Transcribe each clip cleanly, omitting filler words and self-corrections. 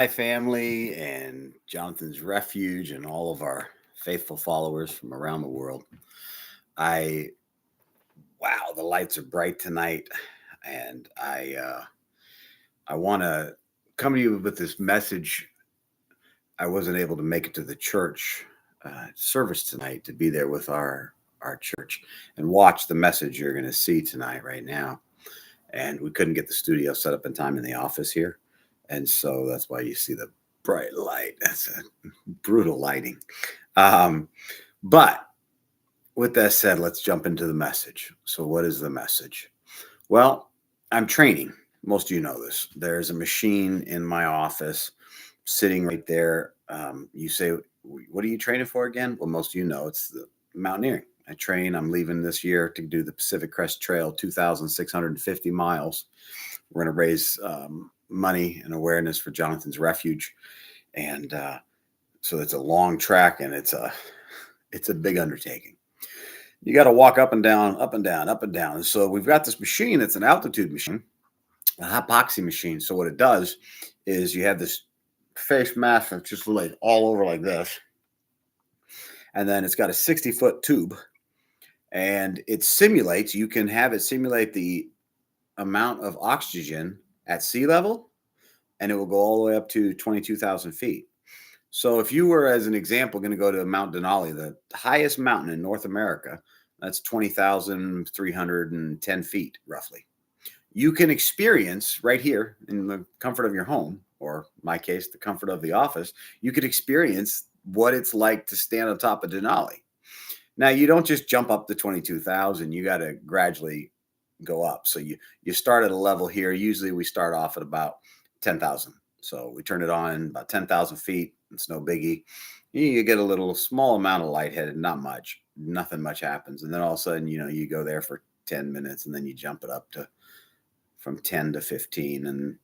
Hi, family, and Jonathan's Refuge, and all of our faithful followers from around the world. I Wow, the lights are bright tonight, and I want to come to you with this message. I wasn't able to make it to the church service tonight to be there with our church and watch the message you're going to see tonight, right now. And we couldn't get the studio set up in time in the office here, and so that's why you see the bright light. That's a brutal lighting. Um, but with that said, let's jump into the message. So, what is the message? Well, I'm training. Most of you know this. There's a machine in my office sitting right there. You say, what are you training for again? Well, most of you know it's the mountaineering. I train. I'm leaving this year to do the Pacific Crest Trail, 2,650 miles. We're going to raise money and awareness for Jonathan's Refuge. And so it's a long track, and it's a big undertaking. You got to walk up and down, up and down, up and down. And so we've got this machine. It's an altitude machine, a hypoxia machine. So what it does is you have this face mask that's just like all over like this, and then it's got a 60-foot tube, and it simulates. You can have it simulate the amount of oxygen at sea level, and it will go all the way up to 22,000 feet. So if you were, as an example, going to go to Mount Denali, the highest mountain in North America, that's 20,310 feet, roughly. You can experience right here in the comfort of your home, or in my case, the comfort of the office, you could experience what it's like to stand on top of Denali. Now, you don't just jump up to 22,000, you got to gradually go up. So you start at a level here. Usually we start off at about 10,000. So we turn it on about 10,000 feet. It's no biggie. You get a little small amount of lightheaded, not much, nothing much happens. And then all of a sudden, you go there for 10 minutes, and then you jump it up to from 10 to 15. And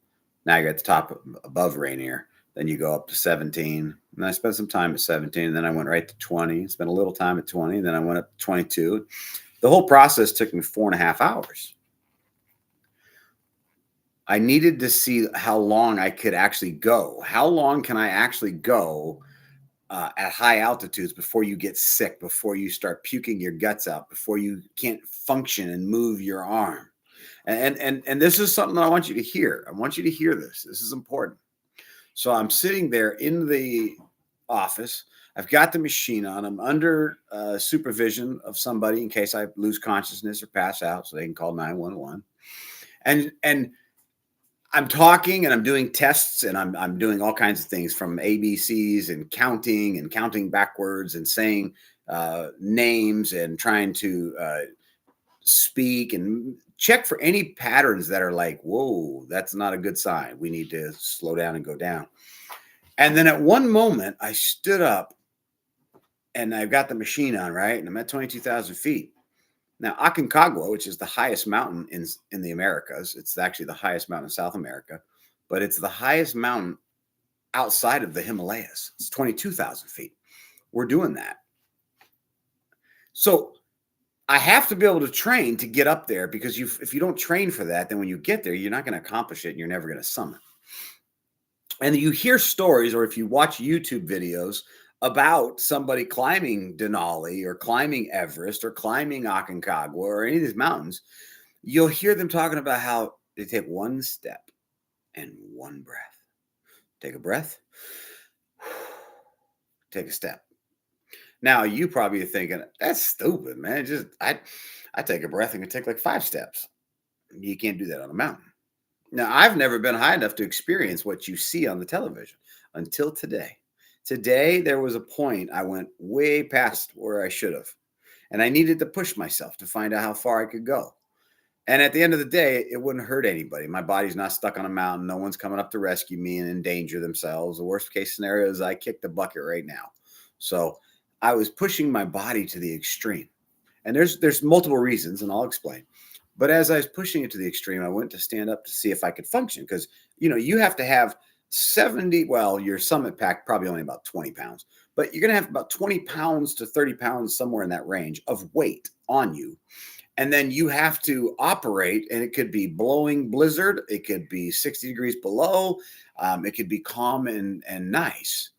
now you're at the top above Rainier. Then you go up to 17. And I spent some time at 17. And then I went right to 20, spent a little time at 20. And then I went up to 22. The whole process took me 4.5 hours. I needed to see how long I could actually go. How long can I actually go at high altitudes before you get sick, before you start puking your guts out, before you can't function and move your arm? And this is something that I want you to hear. I want you to hear this. This is important. So I'm sitting there in the office. I've got the machine on. I'm under supervision of somebody in case I lose consciousness or pass out, so they can call 911. And I'm talking, and I'm doing tests, and I'm doing all kinds of things, from ABCs and counting backwards, and saying names, and trying to speak and check for any patterns that are like, whoa, that's not a good sign. We need to slow down and go down. And then at one moment, I stood up, and I've got the machine on, right? And I'm at 22,000 feet. Now, Aconcagua, which is the highest mountain in the Americas, it's actually the highest mountain in South America, but it's the highest mountain outside of the Himalayas. It's 22,000 feet. We're doing that. So I have to be able to train to get up there, because if you don't train for that, then when you get there, you're not going to accomplish it, and you're never going to summit. And you hear stories, or if you watch YouTube videos about somebody climbing Denali or climbing Everest or climbing Aconcagua or any of these mountains, you'll hear them talking about how they take one step and one breath. Take a breath, take a step. Now, you probably are thinking, that's stupid, man. I take a breath and can take like 5 steps. You can't do that on a mountain. Now, I've never been high enough to experience what you see on the television until today. Today, there was a point I went way past where I should have, and I needed to push myself to find out how far I could go. And at the end of the day, it wouldn't hurt anybody. My body's not stuck on a mountain. No one's coming up to rescue me and endanger themselves. The worst case scenario is I kick the bucket right now. So I was pushing my body to the extreme. And there's multiple reasons, and I'll explain. But as I was pushing it to the extreme, I went to stand up to see if I could function, because you have to have 70. Well, your summit pack probably only about 20 pounds, but you're going to have about 20 pounds to 30 pounds, somewhere in that range, of weight on you. And then you have to operate, and it could be blowing blizzard, it could be 60 degrees below, it could be calm and nice,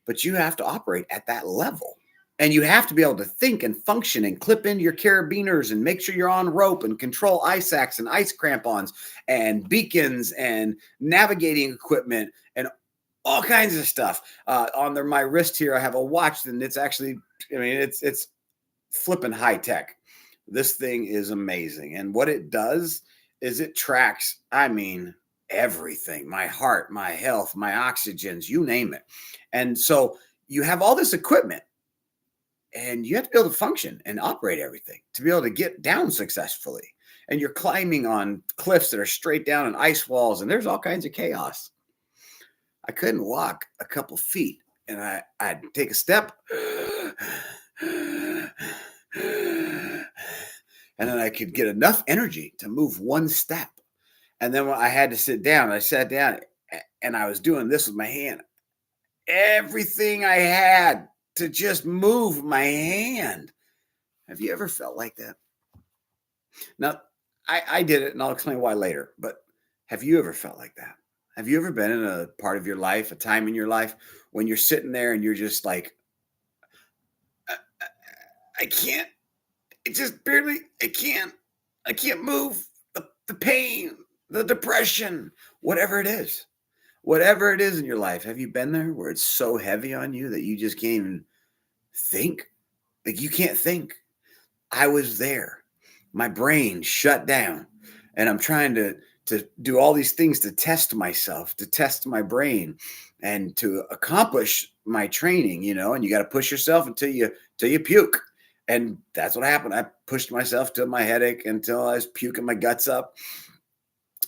but you have to operate at that level. And you have to be able to think and function and clip into your carabiners and make sure you're on rope and control ice axe and ice crampons and beacons and navigating equipment and all kinds of stuff. My wrist here, I have a watch, and it's actually, it's flipping high tech. This thing is amazing. And what it does is it tracks, everything, my heart, my health, my oxygens, you name it. And so you have all this equipment, and you have to be able to function and operate everything to be able to get down successfully. And you're climbing on cliffs that are straight down and ice walls, and there's all kinds of chaos. I couldn't walk a couple feet, and I'd take a step, and then I could get enough energy to move one step. And then when I had to sit down, I sat down, and I was doing this with my hand. Everything I had to just move my hand. Have you ever felt like that? Now, I did it, and I'll explain why later, but have you ever felt like that? Have you ever been in a part of your life, a time in your life, when you're sitting there and you're just like, I can't, I can't move, the pain, the depression, whatever it is in your life. Have you been there where it's so heavy on you that you just can't even think? Like, you can't think. I was there. My brain shut down, and I'm trying to do all these things to test myself, to test my brain, and to accomplish my training, and you got to push yourself until you puke. And that's what happened. I pushed myself till my headache, until I was puking my guts up.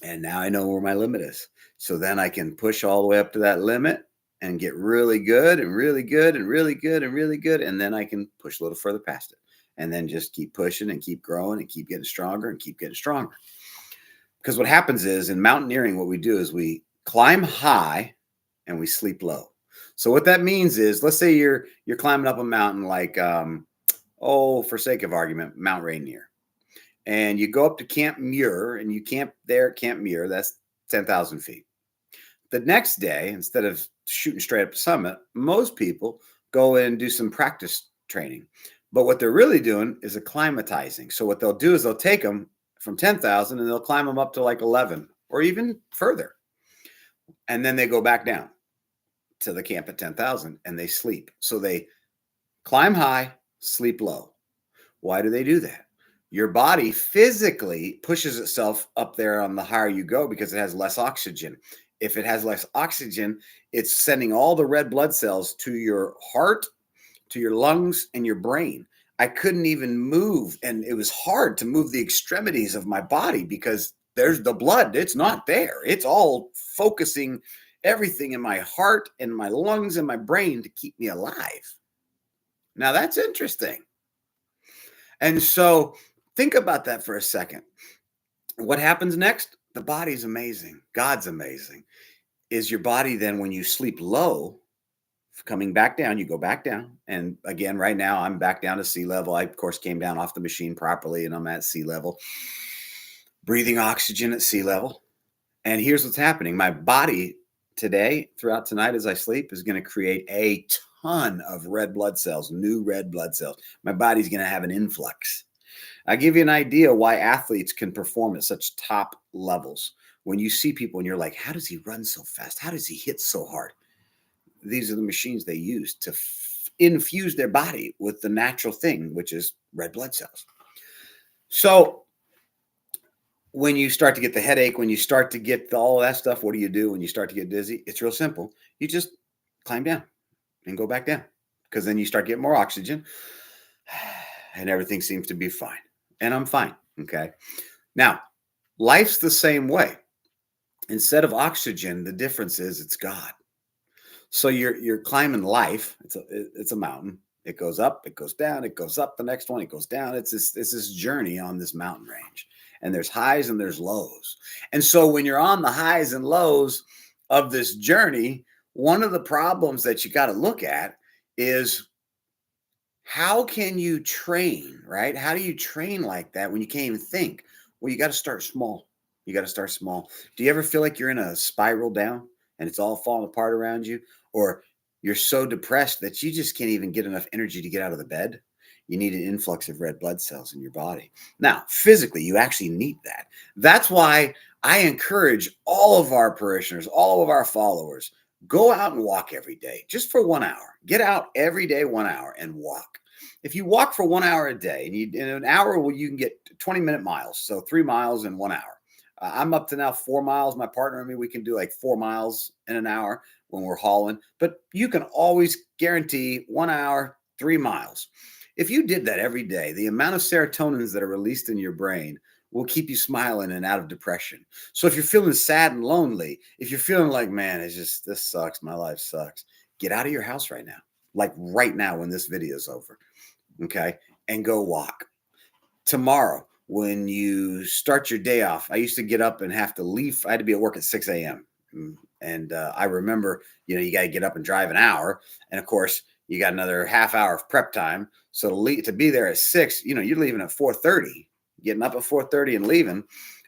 And now I know where my limit is. So then I can push all the way up to that limit and get really good and really good and really good and really good. And then I can push a little further past it, and then just keep pushing and keep growing and keep getting stronger and keep getting stronger. Because what happens is, in mountaineering, what we do is we climb high and we sleep low. So what that means is, let's say you're climbing up a mountain like, for sake of argument, Mount Rainier. And you go up to Camp Muir, and you camp there at Camp Muir. That's 10,000 feet. The next day, instead of shooting straight up the summit, most people go in and do some practice training. But what they're really doing is acclimatizing. So what they'll do is they'll take them from 10,000 and they'll climb them up to like 11 or even further. And then they go back down to the camp at 10,000 and they sleep. So they climb high, sleep low. Why do they do that? Your body physically pushes itself up there on the higher you go because it has less oxygen. If it has less oxygen, it's sending all the red blood cells to your heart, to your lungs, and your brain. I couldn't even move, and it was hard to move the extremities of my body because there's the blood. It's not there. It's all focusing everything in my heart and my lungs and my brain to keep me alive. Now, that's interesting. And so think about that for a second. What happens next? The body's amazing. God's amazing. Is your body then, when you sleep low, coming back down, you go back down. And again, right now I'm back down to sea level. I, of course, came down off the machine properly, and I'm at sea level, breathing oxygen at sea level. And here's what's happening. My body today, throughout tonight as I sleep, is going to create a ton of red blood cells, new red blood cells. My body's going to have an influx. I'll give you an idea why athletes can perform at such top levels. When you see people and you're like, how does he run so fast? How does he hit so hard? These are the machines they use to infuse their body with the natural thing, which is red blood cells. So when you start to get the headache, when you start to get all that stuff, what do you do when you start to get dizzy? It's real simple. You just climb down and go back down, because then you start getting more oxygen and everything seems to be fine. And I'm fine. Okay. Now, life's the same way. Instead of oxygen, the difference is it's God. So you're climbing life. It's a mountain. It goes up, it goes down, it goes up. The next one, it goes down. It's this journey on this mountain range, and there's highs and there's lows. And so when you're on the highs and lows of this journey, one of the problems that you got to look at is, How can you train, right? How do you train like that when you can't even think? Well, you got to start small. You got to start small. Do you ever feel like you're in a spiral down and it's all falling apart around you? Or you're so depressed that you just can't even get enough energy to get out of the bed? You need an influx of red blood cells in your body. Now, physically, you actually need that. That's why I encourage all of our parishioners, all of our followers, go out and walk every day just for 1 hour. Get out every day, 1 hour, and walk. If you walk for 1 hour a day, and in an hour, well, you can get 20-minute miles. So 3 miles in 1 hour. I'm up to now 4 miles. My partner and me, we can do like 4 miles in an hour when we're hauling. But you can always guarantee 1 hour, 3 miles. If you did that every day, the amount of serotonins that are released in your brain will keep you smiling and out of depression. So if you're feeling sad and lonely, if you're feeling like, man, it's just, this sucks, my life sucks, get out of your house right now. Like right now when this video is over. Okay. And go walk. Tomorrow, when you start your day off, I used to get up and have to leave. I had to be at work at 6 a.m. And I remember, you got to get up and drive an hour. And of course, you got another half hour of prep time. So to be there at 6, you're leaving at 4:30, getting up at 4:30 and leaving.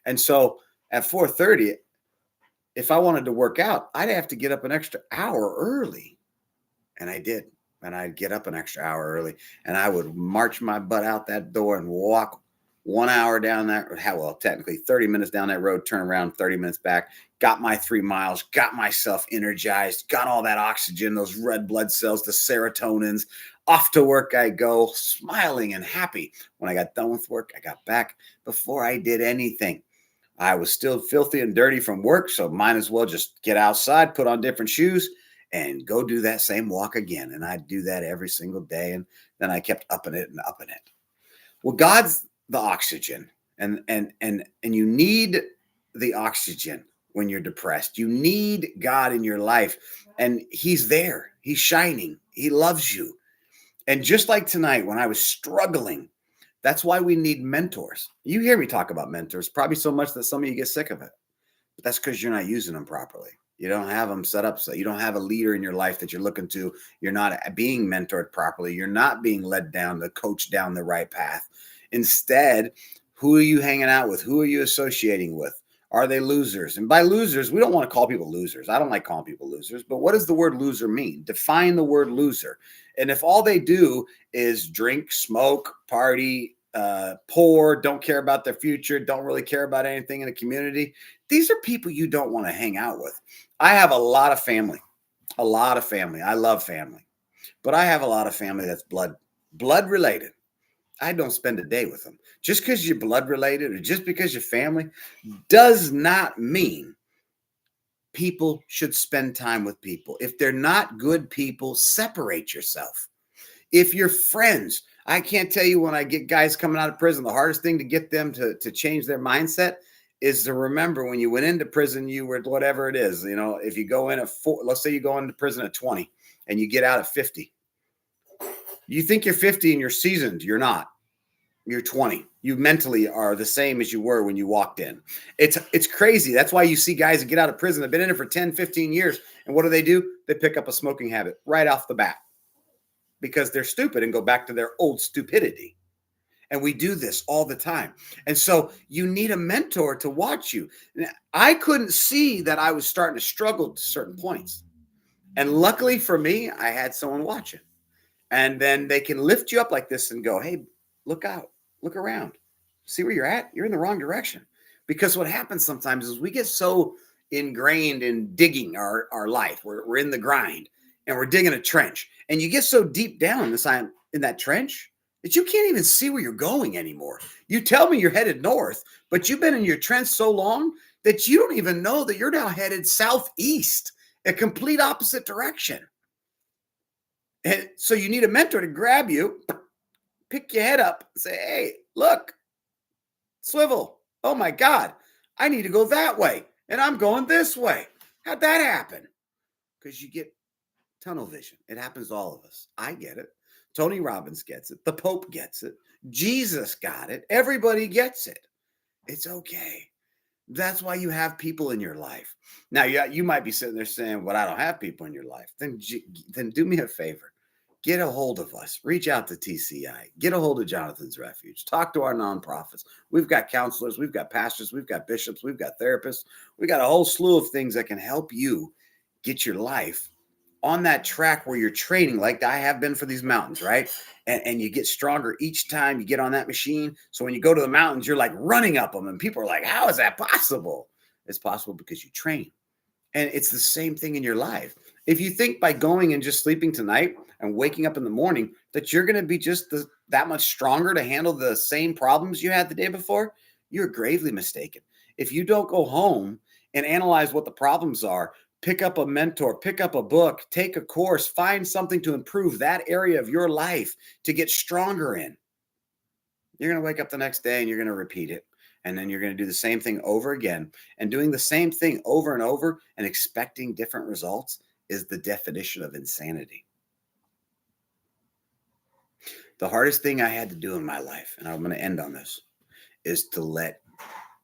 And so at 4:30, if I wanted to work out, I'd have to get up an extra hour early. And I did. And I'd get up an extra hour early and I would march my butt out that door and walk 1 hour down that, well, technically 30 minutes down that road, turn around 30 minutes back, got my 3 miles, got myself energized, got all that oxygen, those red blood cells, the serotonins. Off to work I go, smiling and happy. When I got done with work, I got back before I did anything. I was still filthy and dirty from work, so might as well just get outside, put on different shoes, and go do that same walk again. And I'd do that every single day. And then I kept upping it and upping it. Well, God's the oxygen, and you need the oxygen when you're depressed. You need God in your life, and He's there. He's shining. He loves you. And just like tonight, when I was struggling, that's why we need mentors. You hear me talk about mentors, probably so much that some of you get sick of it. But that's because you're not using them properly. You don't have them set up. So you don't have a leader in your life that you're looking to. You're not being mentored properly. You're not being led down the coach down the right path. Instead, who are you hanging out with? Who are you associating with? Are they losers? And by losers, we don't want to call people losers. I don't like calling people losers, but what does the word loser mean? Define the word loser. And if all they do is drink, smoke, party, poor, don't care about their future, don't really care about anything in the community, these are people you don't want to hang out with. I have a lot of family. I love family, but I have a lot of family that's blood related. I don't spend a day with them. Just because you're blood related or just because you're family does not mean people should spend time with people. If they're not good people, separate yourself. If you're friends, I can't tell you, when I get guys coming out of prison, the hardest thing to get them to change their mindset is to remember when you went into prison, you were whatever it is. If you go in at 4, let's say you go into prison at 20 and you get out at 50. You think you're 50 and you're seasoned. You're not. You're 20. You mentally are the same as you were when you walked in. It's crazy. That's why you see guys that get out of prison, they've been in it for 10, 15 years. And what do? They pick up a smoking habit right off the bat because they're stupid and go back to their old stupidity. And we do this all the time. And so you need a mentor to watch you. I couldn't see that I was starting to struggle to certain points. And luckily for me, I had someone watching. And then they can lift you up like this and go, hey, look out, look around, see where you're at. You're in the wrong direction. Because what happens sometimes is we get so ingrained in digging our life. We're in the grind and we're digging a trench. And you get so deep down in that trench that you can't even see where you're going anymore. You tell me you're headed north, but you've been in your trench so long that you don't even know that you're now headed southeast, a complete opposite direction. And so you need a mentor to grab you, pick your head up, and say, hey, look, swivel. Oh my God, I need to go that way. And I'm going this way. How'd that happen? Because you get tunnel vision. It happens to all of us. I get it. Tony Robbins gets it. The Pope gets it. Jesus got it. Everybody gets it. It's okay. That's why you have people in your life. Now, you might be sitting there saying, well, I don't have people in your life. Then do me a favor. get a hold of us. Reach out to TCI. Get a hold of Jonathan's Refuge. Talk to our nonprofits. We've got counselors. We've got pastors. We've got bishops. We've got therapists. We've got a whole slew of things that can help you get your life on that track where you're training like I have been for these mountains, right? And you get stronger each time you get on that machine. So when you go to the mountains, you're like running up them. And people are like, how is that possible? It's possible because you train. And it's the same thing in your life. If you think by going and just sleeping tonight and waking up in the morning that you're going to be just that much stronger to handle the same problems you had the day before, you're gravely mistaken. If you don't go home and analyze what the problems are, pick up a mentor, pick up a book, take a course, find something to improve that area of your life to get stronger in, you're going to wake up the next day and you're going to repeat it. And then you're going to do the same thing over again. And doing the same thing over and over and expecting different results is the definition of insanity. The hardest thing I had to do in my life, and I'm going to end on this, is to let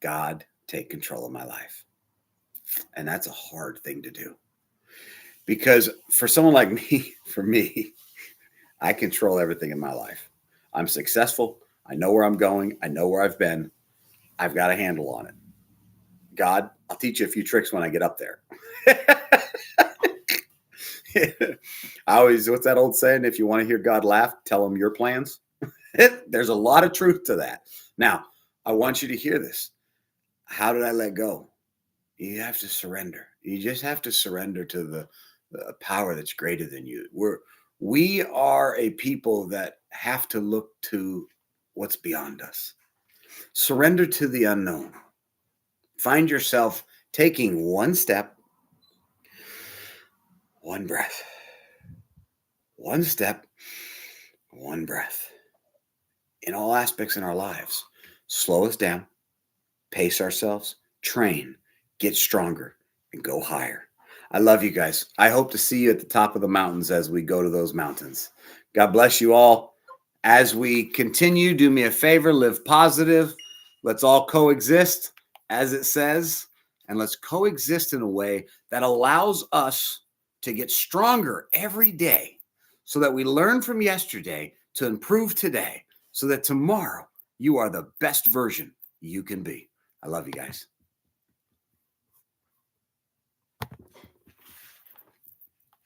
God take control of my life. And that's a hard thing to do. Because for someone like me, for me, I control everything in my life. I'm successful. I know where I'm going. I know where I've been. I've got a handle on it. God, I'll teach you a few tricks when I get up there. What's that old saying? If you want to hear God laugh, tell him your plans. There's a lot of truth to that. Now, I want you to hear this. How did I let go? You have to surrender. You just have to surrender to the power that's greater than you. We are a people that have to look to what's beyond us. Surrender to the unknown. Find yourself taking one step, one breath. One step, one breath. In all aspects in our lives, slow us down, pace ourselves, train, get stronger, and go higher. I love you guys. I hope to see you at the top of the mountains as we go to those mountains. God bless you all. As we continue, do me a favor, live positive. Let's all coexist, as it says, and let's coexist in a way that allows us to get stronger every day so that we learn from yesterday to improve today so that tomorrow you are the best version you can be. I love you guys.